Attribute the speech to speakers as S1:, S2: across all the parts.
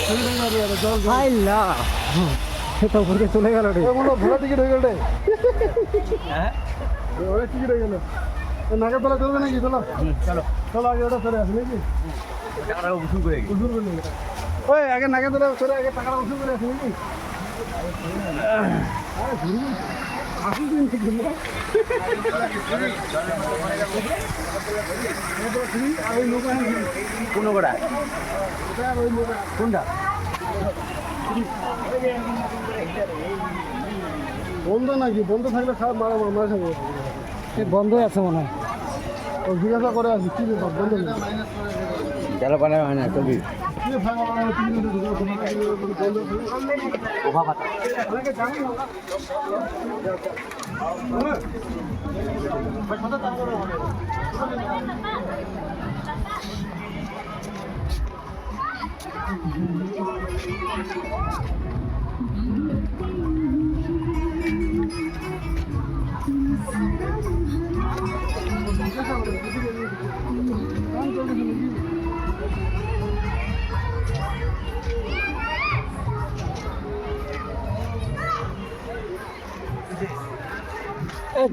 S1: আইলা এটা উপরে চলে গেল রে
S2: ভোলা টিকিট হয়ে গেল রে হ্যাঁ টিকিট হয়ে গেল নাগের তোলা চলবে নাকি চলো চলো চলো আগে ওটা সরে আসি নাকি টাকাটা উসুল করে ওই আগে নাগের তোলা সরে আগে টাকাটা উসুল করে আসি নাকি আসুন দিন ঠিক না কোন গোড়া কোনটা বন্ধ নাকি বন্ধ থাকলে খারাপ মারা মারা থাকবে
S1: বন্ধই আছে মনে হয়
S2: ও জিজ্ঞাসা করে আসি কি ব্যাপার বন্ধ নেই
S1: গেল পারে হয় না চলবি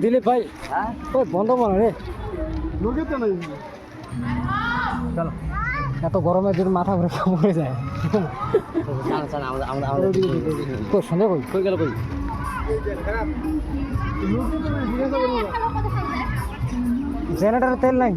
S1: দিলীপ ভাই ওই বন্ধ মনে রে
S2: লোকে তো নাই
S1: চলো এত গরমে যদি মাথা ঘুরে পড়ে যায় কই সন্দেহ কই কই গেল কই জেনারেটরের তেল নাই